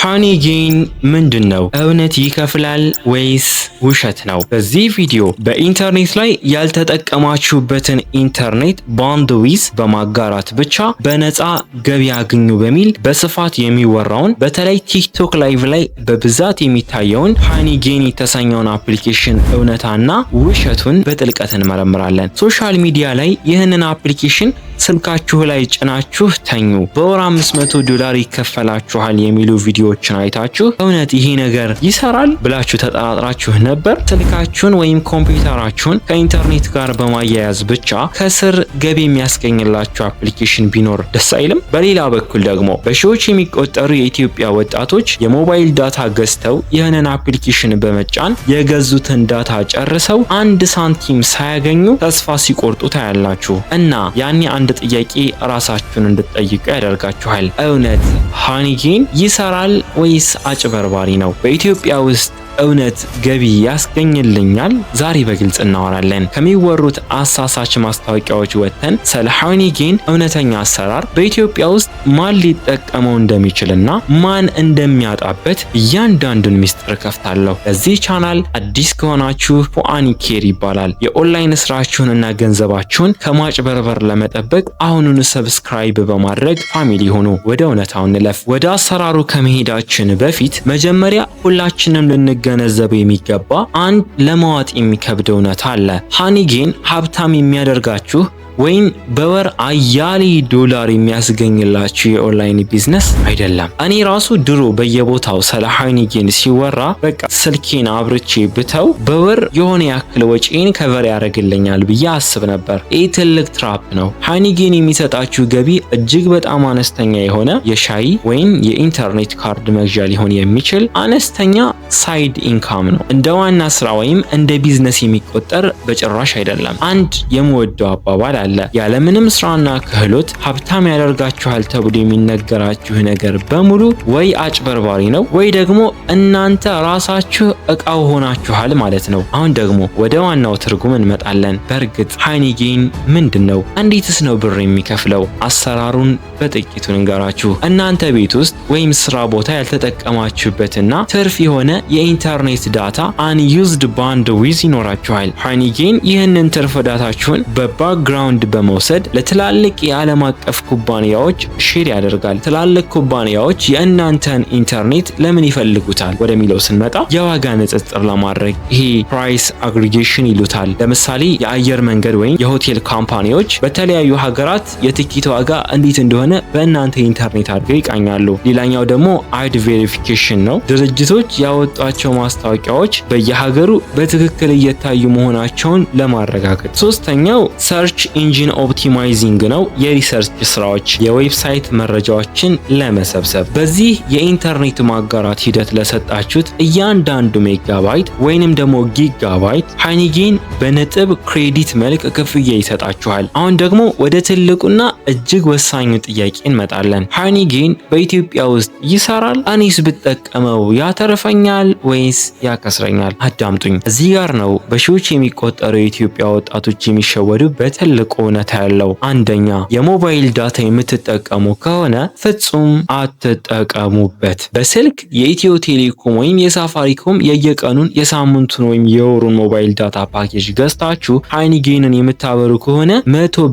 ሃኒጌን ምንድነው? እውነት ይከፍላል ወይስ ውሸት ነው? በዚህ ቪዲዮ በኢንተርኔት ላይ ያልተጠቀማችሁበትን ኢንተርኔት ባንድዊዝ በማጋራት ብቻ በነፃ ገቢ ያገኙ በሚል በስፋት የሚወራውን በተለይ ቲክቶክ ላይቭ ላይ በብዛት የሚታየውን ሃኒጌን የተሰኘውን አፕሊኬሽን እውነታና ውሸቱን በጥልቀት እንመረምራለን። ሶሻል ሚዲያ ላይ ይህንን አፕሊኬሽን ስልካችሁ ላይ ጭናችሁ ተኙ፣ በወር $500 ይከፈላችኋል የሚሉ ቪዲዮዎችን አይታችሁ እውነት ይሄ ነገር ይሰራል ብላችሁ ተጠራጥራችሁ ነበር? ስልካችሁን ወይም ኮምፒውተራችሁን ከኢንተርኔት ጋር በማያያዝ ብቻ ከስር ገቢ የሚያስገኝላችሁ አፕሊኬሽን ቢኖር ደስ አይልም? በሌላ በኩል ደግሞ በሺዎች የሚቆጠሩ የኢትዮጵያ ወጣቶች የሞባይል ዳታ ገዝተው ይህንን አፕሊኬሽን በመጫን የገዙትን ዳታ ጨርሰው 1 ሳንቲም ሳያገኙ ተስፋ ሲቆርጡ ታያላችሁ። እና ያኔ አንድ ጥያቄ ራሳችሁን እንድትጠይቁ ያደርጋችኋል። እውነት ሃኒጌን ይሰራል ወይስ አጭበርባሪ ነው? በኢትዮጵያ ውስጥ እውነት ገቢ ያስገኝልኛል? ዛሬ በግልጽ እናወራለን። ከሚወሩት አሳሳች ማስታወቂያዎች ወጥተን ስለ ሃኒጌን እውነተኛ አሰራር፣ በኢትዮጵያ ውስጥ ማን ሊጠቀመው እንደሚችልና ማን እንደሚያጣበት እያንዳንዱን ሚስጥር ከፍታለሁ። ለዚህ ቻናል አዲስ ከሆናችሁ ፉአኒኬር ይባላል። የኦንላይን ስራችሁንና ገንዘባችሁን ከማጭበርበር ለመጠበቅ አሁኑን ሰብስክራይብ በማድረግ ፋሚሊ ሆኑ። ወደ እውነታው እንለፍ። ወደ አሰራሩ ከመሄዳችን በፊት መጀመሪያ ሁላችንም ገነዘብ የሚገባ አንድ ለማዋጥ የሚከብድ እውነት አለ። ሃኒጌን ሀብታም የሚያደርጋችሁ ወይም በወር አያሌ ዶላር የሚያስገኝላችሁ የኦንላይን ቢዝነስ አይደለም። እኔ ራሱ ድሮ በየቦታው ስለ ሃኒጌን ሲወራ በቃ ስልኬን አብርቼ ብተው በወር የሆነ ያክል ወጪን ከቨር ያደርግልኛል ብዬ አስብ ነበር። ይህ ትልቅ ትራፕ ነው። ሃኒጌን የሚሰጣችሁ ገቢ እጅግ በጣም አነስተኛ የሆነ የሻይ ወይም የኢንተርኔት ካርድ መግዣ ሊሆን የሚችል አነስተኛ ሳይድ ኢንካም ነው። እንደ ዋና ስራ ወይም እንደ ቢዝነስ የሚቆጠር በጭራሽ አይደለም። አንድ የምወደው አባባል አለ። ያለምንም ስራና ክህሎት ሀብታም ያደርጋችኋል ተብሎ የሚነገራችሁ ነገር በሙሉ ወይ አጭበርባሪ ነው ወይ ደግሞ እናንተ ራሳችሁ እቃው ሆናችኋል ማለት ነው። አሁን ደግሞ ወደ ዋናው ትርጉም እንመጣለን። በእርግጥ ሃኒጌን ምንድነው? እንዴትስ ነው ብር የሚከፍለው? አሰራሩን በጥቂቱ እንገራችሁ። እናንተ ቤት ውስጥ ወይም ስራ ቦታ ያልተጠቀማችሁበትና ትርፍ የሆነ የኢንተርኔት ዳታ አንዩዝድ ባንድዊዝ ይኖራችኋል። ሃኒጌን ይህንን ትርፍ ዳታችሁን በባክግራውንድ በመውሰድ ለትላልቅ የዓለም አቀፍ ኩባንያዎች ሼር ያደርጋል። ትላልቅ ኩባንያዎች የእናንተን ኢንተርኔት ለምን ይፈልጉታል ወደሚለው ስንመጣ የዋጋ ንጽጽር ለማድረግ ይሄ ፕራይስ አግሪጌሽን ይሉታል። ለምሳሌ የአየር መንገድ ወይም የሆቴል ካምፓኒዎች በተለያዩ ሀገራት የትኬት ዋጋ እንዴት እንደሆነ በእናንተ ኢንተርኔት አድርገው ይቃኛሉ። ሌላኛው ደግሞ አድ ቬሪፊኬሽን ነው። ድርጅቶች ያወጧቸው ማስታወቂያዎች በየሀገሩ በትክክል እየታዩ መሆናቸውን ለማረጋገጥ። ሶስተኛው ሰርች ኢንጂን ኦፕቲማይዚንግ ነው። የሪሰርች ስራዎች የዌብሳይት መረጃዎችን ለመሰብሰብ። በዚህ የኢንተርኔት ማጋራት ሂደት ለሰጣችሁት እያንዳንዱ ሜጋባይት ወይንም ደግሞ ጊጋባይት ሃኒጌን በነጥብ ክሬዲት መልክ ክፍያ ይሰጣችኋል። አሁን ደግሞ ወደ ትልቁና እጅግ ወሳኙ ጥያቄ እንመጣለን። ሃኒጌን በኢትዮጵያ ውስጥ ይሰራል? እኔስ ብጠቀመው ያተርፈኛል ወይስ ያከስረኛል? አዳምጡኝ። እዚህ ጋር ነው በሺዎች የሚቆጠሩ የኢትዮጵያ ወጣቶች የሚሸወዱ በትልቁ እውነት ያለው። አንደኛ፣ የሞባይል ዳታ የምትጠቀሙ ከሆነ ፍጹም አትጠቀሙበት። በስልክ የኢትዮ ቴሌኮም ወይም የሳፋሪኮም የየቀኑን የሳምንቱን ወይም የወሩን ሞባይል ዳታ ፓኬጅ ገዝታችሁ ሃኒጌንን የምታበሩ ከሆነ 100%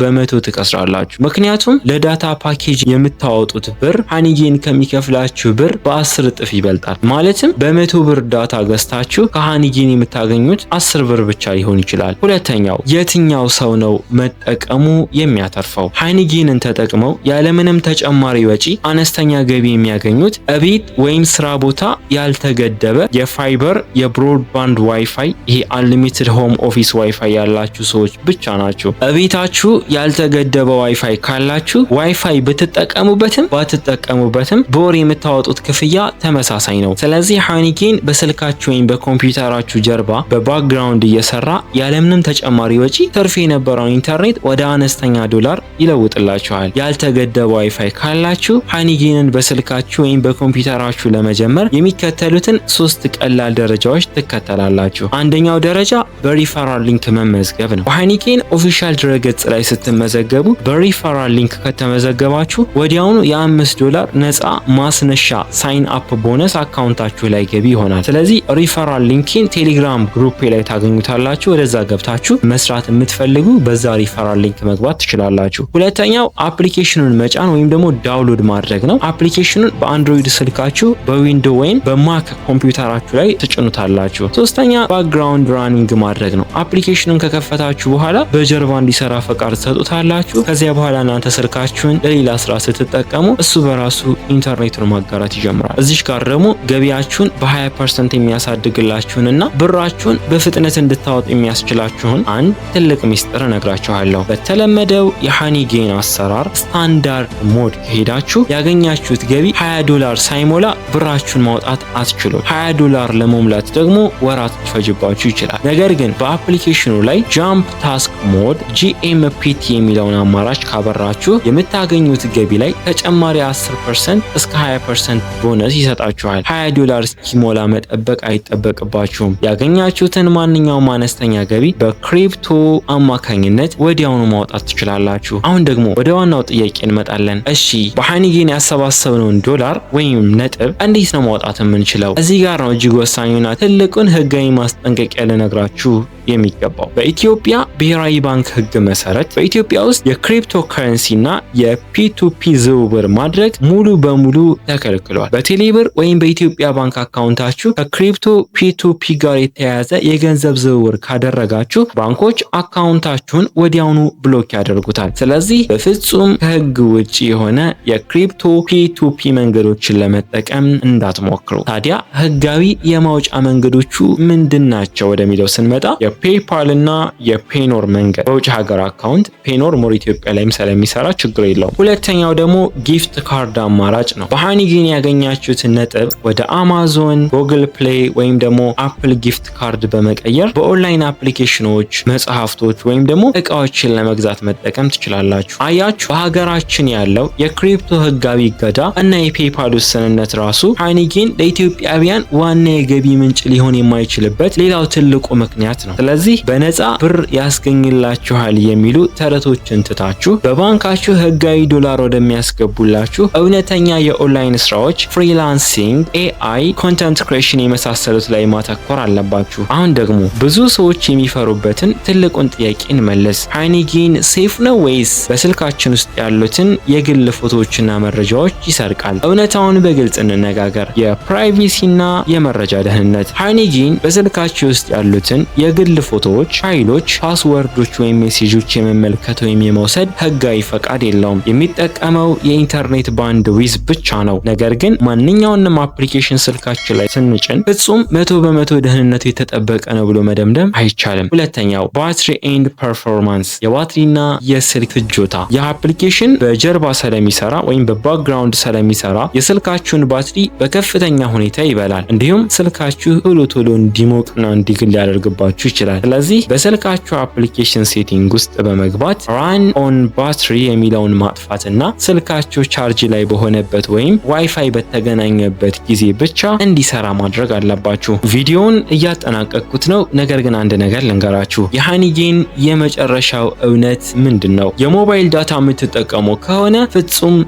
ትከስራላችሁ። ምክንያቱም ለዳታ ፓኬጅ የምታወጡት ብር ሃኒጌን ከሚከፍላችሁ ብር በ10 እጥፍ ይበልጣል። ማለትም በ100 ብር ዳታ ገዝታችሁ ከሃኒጌን የምታገኙት 10 ብር ብቻ ሊሆን ይችላል። ሁለተኛው፣ የትኛው ሰው ነው መጠቀሙ የሚያተርፈው? ሃኒጌንን ተጠቅመው ያለምንም ተጨማሪ ወጪ አነስተኛ ገቢ የሚያገኙት እቤት ወይም ስራ ቦታ ያልተገደበ የፋይበር የብሮድባንድ ዋይፋይ፣ ይሄ አንሊሚትድ ሆም ኦፊስ ዋይፋይ ያላችሁ ሰዎች ብቻ ናቸው። እቤታችሁ ያልተገደበ ዋይፋይ ካላችሁ ዋይፋይ ብትጠቀሙበትም ባትጠቀሙበትም በወር የምታወጡት ክፍያ ተመሳሳይ ነው። ስለዚህ ሃኒጌን በስልካችሁ ወይም በኮምፒውተራችሁ ጀርባ በባክግራውንድ እየሰራ ያለምንም ተጨማሪ ወጪ ትርፍ የነበረውን ኢንተርኔት ወደ አነስተኛ ዶላር ይለውጥላችኋል። ያልተገደበ ዋይፋይ ካላችሁ ሃኒጌንን በስልካችሁ ወይም በኮምፒውተራችሁ ለመጀመር የሚከተሉትን 3 ቀላል ደረጃዎች ትከተላላችሁ። አንደኛው ደረጃ በሪፈራል ሊንክ መመዝገብ ነው። በሃኒጌን ኦፊሻል ድረገጽ ላይ ስትመዘገቡ በሪፈራል ሊንክ ከተመዘገባችሁ ከተመዘገባችሁ ወዲያውኑ $5 ነፃ ማስነሻ ሳይን አፕ ቦነስ አካውንታችሁ ላይ ገቢ ይሆናል። ስለዚህ ሪፈራል ሊንኪን ቴሌግራም ግሩፕ ላይ ታገኙታላችሁ። ወደዛ ገብታችሁ መስራት የምትፈልጉ በዛ ሪፈራል ሊንክ መግባት ትችላላችሁ። ሁለተኛው አፕሊኬሽኑን መጫን ወይም ደግሞ ዳውንሎድ ማድረግ ነው። አፕሊኬሽኑን በአንድሮይድ ስልካችሁ በዊንዶ ወይም በማክ ኮምፒውተራችሁ ላይ ትጭኑታላችሁ። ሶስተኛ ባክግራውንድ ራኒንግ ማድረግ ነው። አፕሊኬሽኑን ከከፈታችሁ በኋላ በጀርባ እንዲሰራ ፈቃድ ትሰጡታላችሁ። ከዚያ በኋላ እናንተ ስልካችሁን ለሌላ ስራ ስትጠቀሙ እሱ በራሱ ኢንተርኔቱን ማጋራት ይጀምራል። እዚህ ጋር ደግሞ ገቢያችሁን በ20% የሚያሳድግላችሁንና ብራችሁን በፍጥነት እንድታወጡ የሚያስችላችሁን አንድ ትልቅ ሚስጥር እነግራችኋለሁ። በተለመደው የሃኒጌን አሰራር ስታንዳርድ ሞድ ከሄዳችሁ ያገኛችሁት ገቢ $20 ሳይሞላ ብራችሁን ማውጣት አትችሉም። $20 ለመሙላት ደግሞ ወራት ሊፈጅባችሁ ይችላል። ነገር ግን በአፕሊኬሽኑ ላይ ጃምፕ ታስክ ሞድ GMPT የሚለውን አማራጭ ካበራችሁ የምታገኙት ገቢ ላይ ተጨማሪ 10% እስከ 20% ቦነስ ይሰጣችኋል። $20 እስኪሞላ መጠበቅ አይጠበቅባችሁም። ያገኛችሁትን ማንኛውም አነስተኛ ገቢ በክሪፕቶ አማካኝነት ወዲያውኑ ማውጣት ትችላላችሁ። አሁን ደግሞ ወደ ዋናው ጥያቄ እንመጣለን። እሺ በሃኒጌን ያሰባሰብነውን ዶላር ወይም ነጥብ እንዴት ነው ማውጣት የምንችለው? እዚህ ጋር ነው እጅግ ወሳኙና ትልቁን ህጋዊ ማስጠንቀቂያ ልነግራችሁ የሚገባው። በኢትዮጵያ ብሔራዊ ባንክ ህግ መሰረት በኢትዮጵያ ውስጥ የክሪፕቶ ከረንሲና የፒቱፒ ዝውውር ማድረግ ሙሉ በሙሉ ተከልክሏል። በቴሌብር ወይም በኢትዮጵያ ባንክ አካውንታችሁ ከክሪፕቶ ፒቱፒ ጋር የተያያዘ የገንዘብ ዝውውር ካደረጋችሁ ባንኮች አካውንታችሁን ወዲያውኑ ብሎክ ያደርጉታል። ስለዚህ በፍጹም ከህግ ውጭ የሆነ የክሪፕቶ ፒቱፒ መንገዶችን ለመጠቀም እንዳትሞክሩ። ታዲያ ህጋዊ የማውጫ መንገዶቹ ምንድን ናቸው ወደሚለው ስንመጣ የፔይፓል እና የፔኖር መንገድ በውጭ ሀገር አካውንት ፔኖር ሞር ኢትዮጵያ ላይም ስለሚሰራ ችግር የለውም። ሁለተኛው ደግሞ ጊፍት ካርድ አማራጭ ነው። በሃኒጌን ያገኛችሁትን ነጥብ ወደ አማዞን፣ ጉግል ፕሌይ ወይም ደግሞ አፕል ጊፍት ካርድ በመቀየር በኦንላይን አፕሊኬሽኖች፣ መጽሐፍቶች ወይም ደግሞ እቃዎችን ለመግዛት መጠቀም ትችላላችሁ። አያችሁ፣ በሀገራችን ያለው የክሪፕቶ ህጋዊ እገዳ እና የፔይፓል ውስንነት ራሱ ሃኒጌን ለኢትዮጵያውያን ዋና የገቢ ምንጭ ሊሆን የማይችልበት ሌላው ትልቁ ምክንያት ነው። ስለዚህ በነፃ ብር ያስገኝላችኋል የሚሉ ተረቶችን ትታችሁ በባንካችሁ ህጋዊ ዶላር ወደሚያስገቡላችሁ እውነተኛ የኦንላይን ስራዎች፣ ፍሪላንሲንግ፣ AI፣ ኮንተንት ክሬሽን የመሳሰሉት ላይ ማተኮር አለባችሁ። አሁን ደግሞ ብዙ ሰዎች የሚፈሩበትን ትልቁን ጥያቄ እንመለስ። ሃኒጌን ሴፍ ነው ወይስ በስልካችን ውስጥ ያሉትን የግል ፎቶዎችና መረጃዎች ይሰርቃል? እውነታውን በግልጽ እንነጋገር። የፕራይቬሲና የመረጃ ደህንነት። ሃኒጌን በስልካችሁ ውስጥ ያሉትን የግል ፎቶዎች፣ ፋይሎች፣ ፓስወርዶች ወይም ሜሴጆች የመመልከት ወይም የመውሰድ ህጋዊ ፈቃድ የለውም። የሚጠቀመው የኢንተርኔት ባንድ ዊዝ ብቻ ነው። ነገር ግን ማንኛውንም አፕሊኬሽን ስልካችን ላይ ስንጭን ፍጹም 100% ደህንነቱ የተጠበቀ ነው ብሎ መደምደም አይቻልም። ሁለተኛው ባትሪ ኤንድ ፐርፎርማንስ፣ የባትሪና የስልክ ፍጆታ። የአፕሊኬሽን በጀርባ ስለሚሰራ ወይም በባክግራውንድ ስለሚሰራ የስልካችሁን ባትሪ በከፍተኛ ሁኔታ ይበላል። እንዲሁም ስልካችሁ ቶሎ እንዲሞቅና እንዲግል ሊያደርግባችሁ ይችላል። ስለዚህ በስልካችሁ አፕሊኬሽን ሴቲንግ ውስጥ በመግባት ራን ኦን ባትሪ የሚለውን ማጥፋትና ስልካችሁ ቻርጅ ላይ በሆነበት ወይም ዋይፋይ በተገናኘበት ጊዜ ብቻ እንዲሰራ ማድረግ አለባችሁ። ቪዲዮውን እያጠናቀቅኩት ነው፣ ነገር ግን አንድ ነገር ልንገራችሁ። የሃኒጌን የመጨረሻው እውነት ምንድን ነው? የሞባይል ዳታ የምትጠቀሙ ከሆነ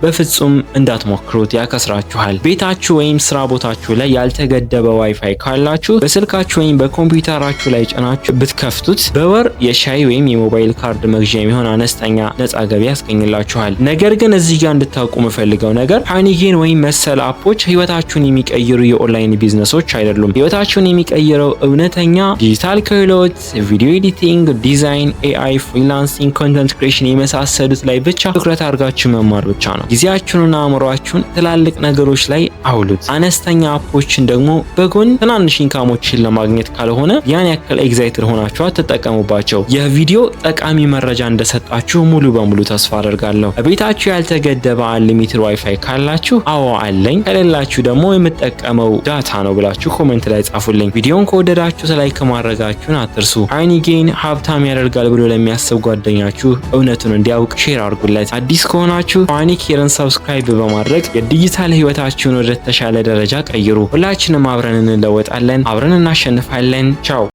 በፍጹም እንዳትሞክሩት፣ ያከስራችኋል። ቤታችሁ ወይም ስራ ቦታችሁ ላይ ያልተገደበ ዋይፋይ ካላችሁ በስልካችሁ ወይም በኮምፒውተራችሁ ላይ ጭናችሁ ብትከፍቱት በወር የሻይ ወይም የሞባይል ካርድ መግዣ የሚሆን አነስተኛ ነፃ ገቢ ያስገኝላችኋል። ነገር ግን እዚህ ጋር እንድታውቁ የምፈልገው ነገር ሃኒጌን ወይም መሰል አፖች ህይወታችሁን የሚቀይሩ የኦንላይን ቢዝነሶች አይደሉም። ህይወታችሁን የሚቀይረው እውነተኛ ዲጂታል ክህሎት፣ ቪዲዮ ኤዲቲንግ፣ ዲዛይን፣ AI፣ ፍሪላንሲንግ፣ ኮንተንት ክሬሽን የመሳሰሉት ላይ ብቻ ትኩረት አድርጋችሁ መማር ብቻ ነው። ጊዜያችሁንና አእምሯችሁን ትላልቅ ነገሮች ላይ አውሉት። አነስተኛ አፖችን ደግሞ በጎን ትናንሽ ኢንካሞችን ለማግኘት ካልሆነ ያን ያክል ኤግዛይትድ ሆናችሁ አትጠቀሙባቸው። የቪዲዮ ጠቃሚ መረጃ እንደሰጣችሁ ሙሉ በሙሉ ተስፋ አደርጋለሁ። ቤታችሁ ያልተገደበ አንሊሚትድ ዋይፋይ ካላችሁ አዎ አለኝ፣ ከሌላችሁ ደግሞ የምጠቀመው ዳታ ነው ብላችሁ ኮሜንት ላይ ጻፉልኝ። ቪዲዮን ከወደዳችሁ ላይክ ማድረጋችሁን አትርሱ። ሃኒጌን ሀብታም ያደርጋል ብሎ ለሚያስብ ጓደኛችሁ እውነቱን እንዲያውቅ ሼር አድርጉለት። አዲስ ከሆናችሁ ሃኒኬርን ሰብስክራይብ በማድረግ የዲጂታል ህይወታችሁን ወደ ተሻለ ደረጃ ቀይሩ። ሁላችንም አብረን እንለወጣለን፣ አብረን እናሸንፋለን። ቻው።